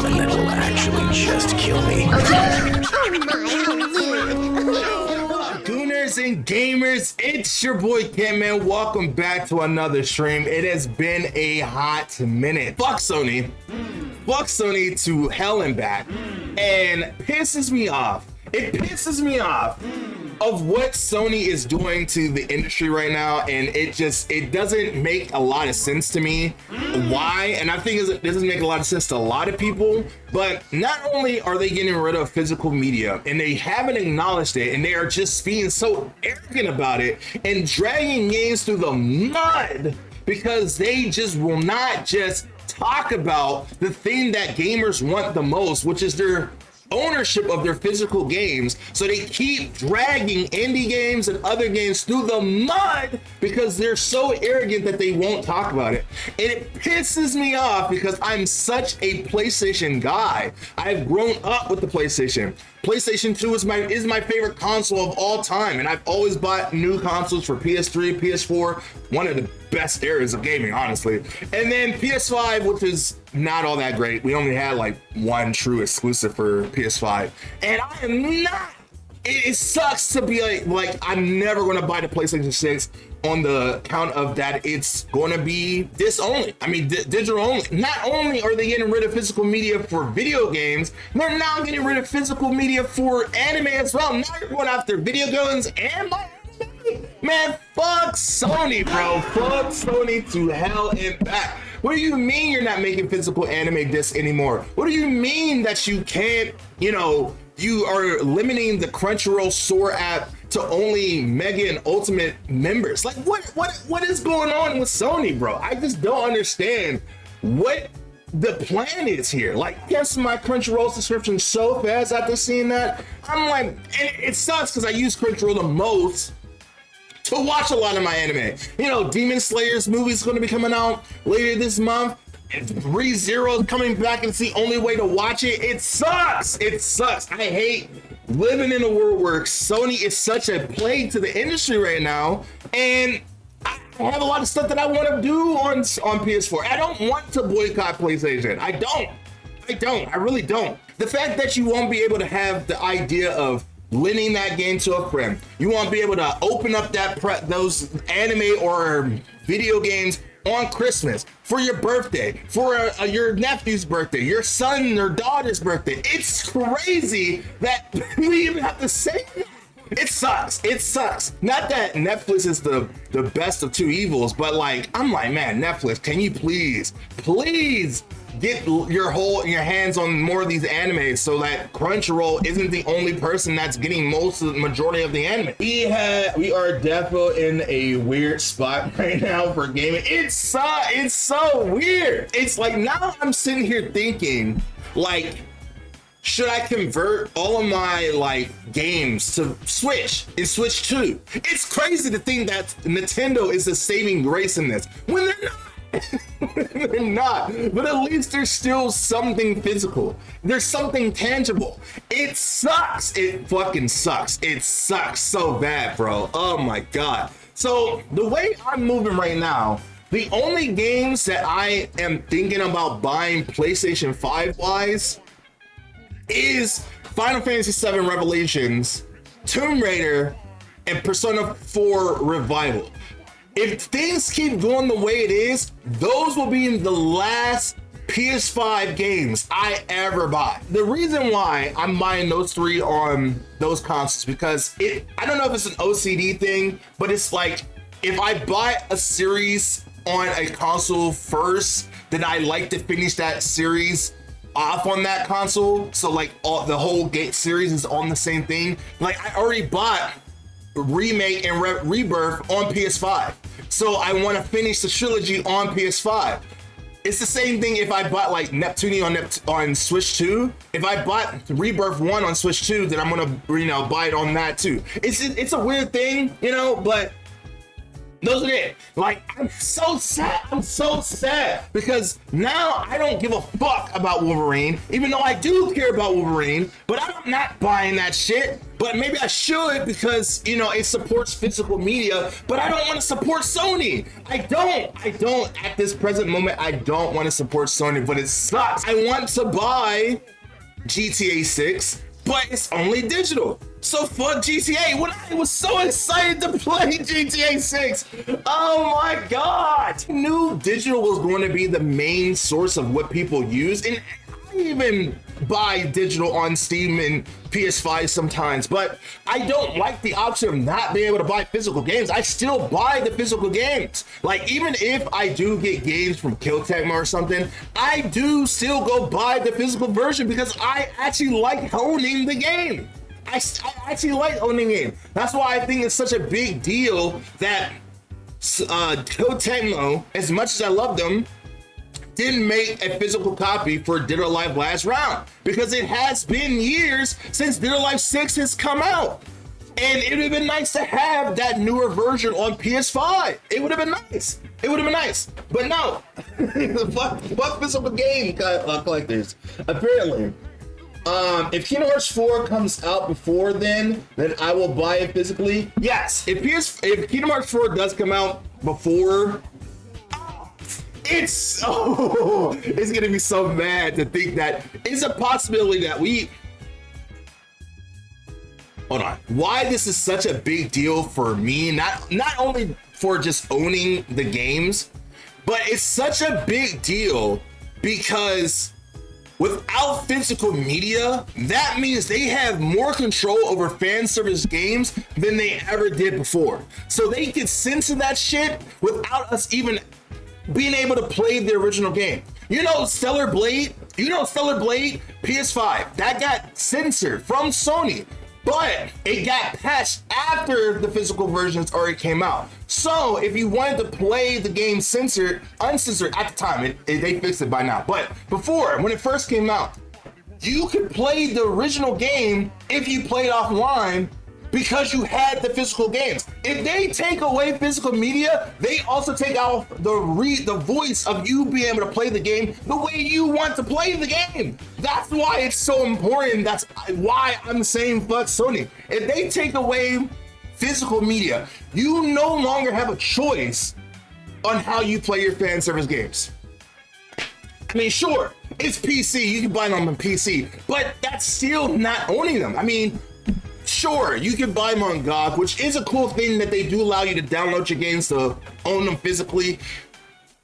one that will actually just kill me. Oh my, how rude. Gooners and gamers, it's your boy Kentman. Welcome back to another stream. It has been a hot minute. Fuck Sony. Fuck Sony to hell and back. And pisses me off. It pisses me off of what Sony is doing to the industry right now, and it doesn't make a lot of sense to me why, and I think it doesn't make a lot of sense to a lot of people. But not only are they getting rid of physical media, and they haven't acknowledged it, and they are just being so arrogant about it and dragging games through the mud because they just will not just talk about the thing that gamers want the most, which is their ownership of their physical games. So they keep dragging indie games and other games through the mud because they're so arrogant that they won't talk about it. And it pisses me off because I'm such a PlayStation guy. I've grown up with the PlayStation. PlayStation 2 is my favorite console of all time, and I've always bought new consoles for PS3, PS4, one of the best eras of gaming, honestly. And then PS5, which is not all that great. We only had like one true exclusive for PS5, and I am not. It sucks to be like I'm never going to buy the PlayStation 6 on the count of that it's going to be this only. I mean, digital only. Not only are they getting rid of physical media for video games, they're now getting rid of physical media for anime as well. Now you're going after video games and my anime. Man, fuck Sony, bro. Fuck Sony to hell and back. What do you mean you're not making physical anime discs anymore? What do you mean that you can't, you are limiting the Crunchyroll store app to only Mega and Ultimate members? Like, what is going on with Sony, bro? I just don't understand what the plan is here. Like, cancel my Crunchyroll subscription so fast after seeing that. I'm like, and it sucks because I use Crunchyroll the most to watch a lot of my anime. Demon Slayer's movie is going to be coming out later this month. ReZero coming back, and it's the only way to watch it. It sucks. It sucks. I hate living in a world where Sony is such a plague to the industry right now, and I have a lot of stuff that I want to do on PS4. I don't want to boycott PlayStation. I don't. I really don't. The fact that you won't be able to have the idea of lending that game to a friend, you won't be able to open up those anime or video games on Christmas, for your birthday, for your nephew's birthday, your son or daughter's birthday. It's crazy that we even have to say that. It sucks. It sucks. Not that Netflix is the best of two evils, but I'm like, man, Netflix, can you please get your hands on more of these animes so that Crunchyroll isn't the only person that's getting the majority of the anime. We are definitely in a weird spot right now for gaming. It's so weird. It's like, now I'm sitting here thinking, should I convert all of my games to Switch and Switch 2? It's crazy to think that Nintendo is a saving grace in this when they're not. They're not, but at least there's still something physical. There's something tangible. It sucks. It fucking sucks. It sucks so bad, bro. Oh my god. So the way I'm moving right now, the only games that I am thinking about buying PlayStation 5 wise is Final Fantasy VII Revelations, Tomb Raider, and Persona 4 Revival. If things keep going the way it is, those will be the last PS5 games I ever buy. The reason why I'm buying those three on those consoles, because I don't know if it's an OCD thing, but it's like, if I buy a series on a console first, then I like to finish that series off on that console. So the whole Gate series is on the same thing. I already bought Remake and Rebirth on PS5, so I want to finish the trilogy on PS5. It's the same thing if I bought Neptune on Switch 2. If I bought Rebirth 1 on Switch 2, then I'm gonna buy it on that too. It's a weird thing, but Those are it. Like, I'm so sad. I'm so sad because now I don't give a fuck about Wolverine, even though I do care about Wolverine, but I'm not buying that shit. But maybe I should because, you know, it supports physical media, but I don't want to support Sony. I don't at this present moment. I don't want to support Sony, but it sucks. I want to buy GTA 6, but it's only digital. So fuck GTA. When I was so excited to play GTA 6, oh my god! I knew digital was going to be the main source of what people use, and I even buy digital on Steam and PS5 sometimes, but I don't like the option of not being able to buy physical games. I still buy the physical games. Like, even if I do get games from Kill Tecmo or something, I do still go buy the physical version because I actually like owning the game. I actually like owning the game. That's why I think it's such a big deal that Kill Tecmo, as much as I love them, didn't make a physical copy for Dead or Alive Last Round, because it has been years since Dead or Alive 6 has come out. And it would have been nice to have that newer version on PS5. It would have been nice. It would have been nice. But no, fuck physical game collectors. Apparently, if Kingdom Hearts 4 comes out before then I will buy it physically. Yes, if Kingdom Hearts 4 does come out before, it's gonna be so mad to think that it's a possibility that hold on. Why this is such a big deal for me, not only for just owning the games, but it's such a big deal because without physical media, that means they have more control over fan service games than they ever did before. So they can censor that shit without us even being able to play the original game. You know Stellar Blade PS5, that got censored from Sony, but it got patched after the physical versions already came out. So if you wanted to play the game uncensored at the time, they fixed it by now. But before, when it first came out, you could play the original game if you played offline because you had the physical games. If they take away physical media, they also take out the voice of you being able to play the game the way you want to play the game. That's why it's so important. That's why I'm saying fuck Sony. If they take away physical media, you no longer have a choice on how you play your fan service games. I mean, sure, it's PC, you can buy them on PC, but that's still not owning them. I mean, sure, you can buy them on GOG, which is a cool thing that they do allow you to download your games to own them physically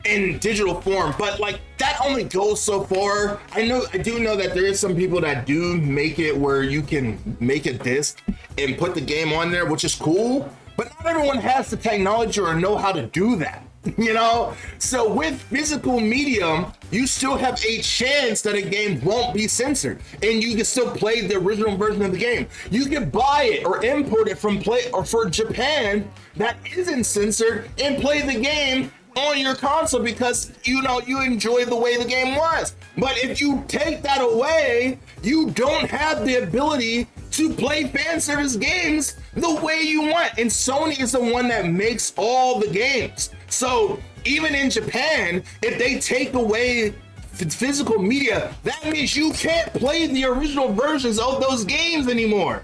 in digital form, but like that only goes so far. I do know that there is some people that do make it where you can make a disc and put the game on there, which is cool, but not everyone has the technology or know how to do that. You know, so with physical medium, you still have a chance that a game won't be censored, and you can still play the original version of the game. You can buy it or import it from for Japan that isn't censored and play the game on your console because you know you enjoy the way the game was. But if you take that away, you don't have the ability to play fan service games the way you want. And Sony is the one that makes all the games. So even in Japan, if they take away physical media, that means you can't play the original versions of those games anymore.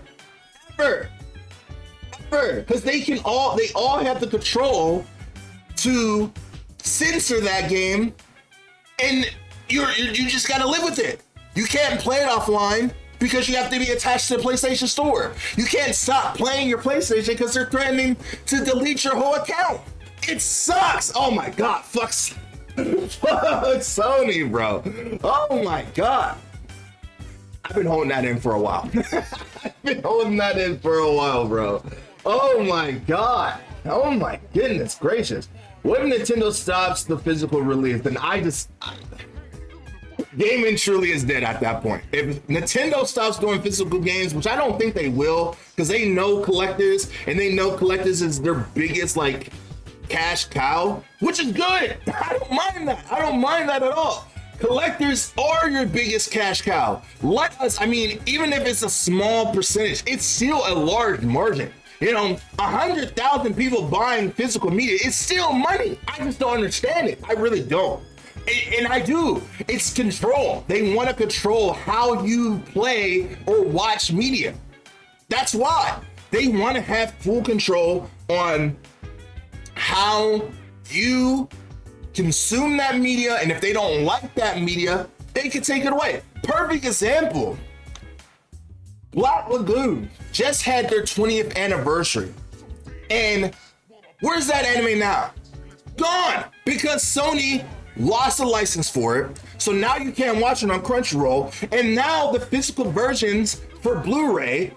Ever. Because they all have the control to censor that game, and you just gotta live with it. You can't play it offline because you have to be attached to the PlayStation Store. You can't stop playing your PlayStation because they're threatening to delete your whole account. It sucks. Oh my god, fuck Sony, bro. Oh my god. I've been holding that in for a while. Bro. Oh my god. Oh my goodness gracious. What if Nintendo stops the physical release? Then gaming truly is dead at that point. If Nintendo stops doing physical games, which I don't think they will, because they know collectors, and they know collectors is their biggest like cash cow, which is good. I don't mind that at all. Collectors are your biggest cash cow. Let us, I mean, even if it's a small percentage, it's still a large margin. You know, 100,000 people buying physical media, it's still money. I just don't understand it. I really don't. And I do. It's control. They want to control how you play or watch media. That's why. They want to have full control on how you consume that media, and if they don't like that media, they can take it away. Perfect example. Black Lagoon just had their 20th anniversary. And where's that anime now? Gone! Because Sony lost the license for it. So now you can't watch it on Crunchyroll. And now the physical versions for Blu-ray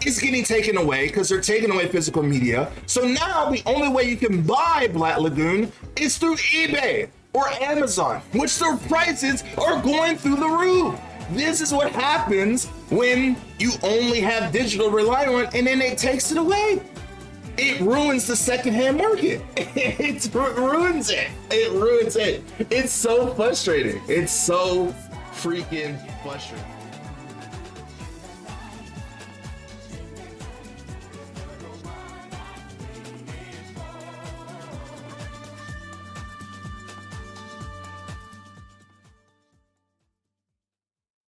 is getting taken away because they're taking away physical media. So now the only way you can buy Black Lagoon is through eBay or Amazon, which their prices are going through the roof. This is what happens when you only have digital to rely on, and then it takes it away. It ruins the secondhand market. It ruins it. It ruins it. It's so frustrating. It's so freaking frustrating.